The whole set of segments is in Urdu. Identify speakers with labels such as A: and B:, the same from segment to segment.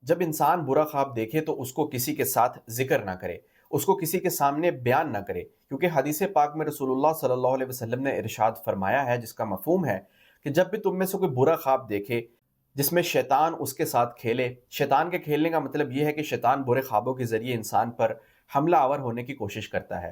A: جب انسان برا خواب دیکھے تو اس کو کسی کے ساتھ ذکر نہ کرے، اس کو کسی کے سامنے بیان نہ کرے، کیونکہ حدیث پاک میں رسول اللہ صلی اللہ علیہ وسلم نے ارشاد فرمایا ہے، جس کا مفہوم ہے کہ جب بھی تم میں سے کوئی برا خواب دیکھے جس میں شیطان اس کے ساتھ کھیلے، شیطان کے کھیلنے کا مطلب یہ ہے کہ شیطان برے خوابوں کے ذریعے انسان پر حملہ آور ہونے کی کوشش کرتا ہے،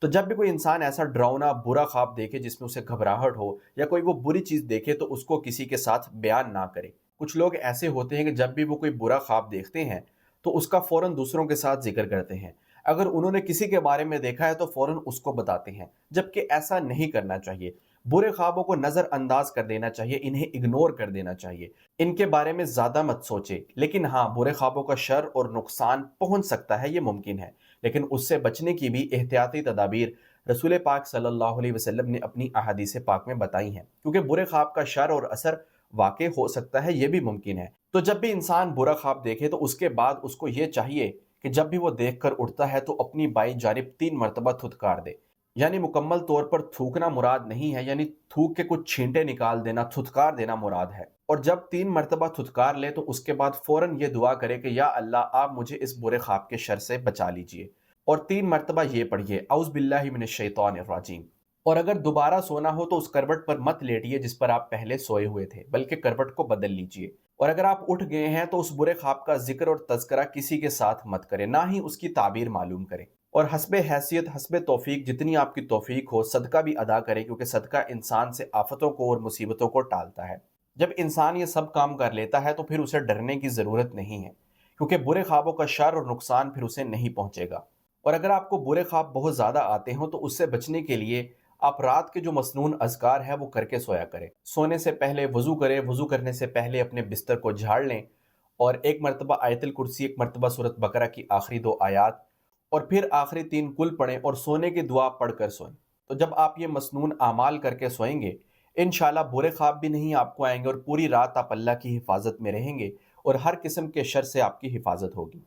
A: تو جب بھی کوئی انسان ایسا ڈراؤنا برا خواب دیکھے جس میں اسے گھبراہٹ ہو یا کوئی وہ بری چیز دیکھے تو اس کو کسی کے ساتھ بیان نہ کرے۔ کچھ لوگ ایسے ہوتے ہیں کہ جب بھی وہ کوئی برا خواب دیکھتے ہیں تو اس کا فوراً دوسروں کے ساتھ ذکر کرتے ہیں، اگر انہوں نے کسی کے بارے میں دیکھا ہے تو فوراً اس کو بتاتے ہیں، جبکہ ایسا نہیں کرنا چاہیے۔ برے خوابوں کو نظر انداز کر دینا چاہیے، انہیں اگنور کر دینا چاہیے، ان کے بارے میں زیادہ مت سوچے۔ لیکن ہاں، برے خوابوں کا شر اور نقصان پہنچ سکتا ہے، یہ ممکن ہے، لیکن اس سے بچنے کی بھی احتیاطی تدابیر رسول پاک صلی اللہ علیہ وسلم نے اپنی احادیث پاک میں بتائی ہیں، کیونکہ برے خواب کا شر اور اثر واقع ہو سکتا ہے، یہ بھی ممکن ہے۔ تو جب بھی انسان برا خواب دیکھے تو اس کے بعد اس کو یہ چاہیے کہ جب بھی وہ دیکھ کر اٹھتا ہے تو اپنی بائیں جانب 3 مرتبہ تھتکار دے، یعنی مکمل طور پر تھوکنا مراد نہیں ہے، یعنی تھوک کے کچھ چھینٹے نکال دینا، تھتکار دینا مراد ہے۔ اور جب 3 مرتبہ تھتکار لے تو اس کے بعد فوراً یہ دعا کرے کہ یا اللہ، آپ مجھے اس برے خواب کے شر سے بچا لیجئے، اور 3 مرتبہ یہ پڑھیے اعوذ باللہ من الشیطان الرجیم۔ اور اگر دوبارہ سونا ہو تو اس کروٹ پر مت لیٹیے جس پر آپ پہلے سوئے ہوئے تھے، بلکہ کروٹ کو بدل لیجئے۔ اور اگر آپ اٹھ گئے ہیں تو اس برے خواب کا ذکر اور تذکرہ کسی کے ساتھ مت کریں، نہ ہی اس کی تعبیر معلوم کریں، اور حسب حیثیت، حسب توفیق، جتنی آپ کی توفیق ہو صدقہ بھی ادا کریں، کیونکہ صدقہ انسان سے آفتوں کو اور مصیبتوں کو ٹالتا ہے۔ جب انسان یہ سب کام کر لیتا ہے تو پھر اسے ڈرنے کی ضرورت نہیں ہے، کیونکہ برے خوابوں کا شر اور نقصان پھر اسے نہیں پہنچے گا۔ اور اگر آپ کو برے خواب بہت زیادہ آتے ہوں تو اس سے بچنے کے لیے آپ رات کے جو مسنون اذکار ہے وہ کر کے سویا کریں۔ سونے سے پہلے وضو کریں، وضو کرنے سے پہلے اپنے بستر کو جھاڑ لیں، اور 1 مرتبہ آیت الکرسی، 1 مرتبہ سورۃ بقرہ کی آخری 2 آیات، اور پھر آخری 3 کل پڑھیں اور سونے کی دعا پڑھ کر سوئیں۔ تو جب آپ یہ مسنون اعمال کر کے سوئیں گے، انشاءاللہ برے خواب بھی نہیں آپ کو آئیں گے، اور پوری رات آپ اللہ کی حفاظت میں رہیں گے، اور ہر قسم کے شر سے آپ کی حفاظت ہوگی۔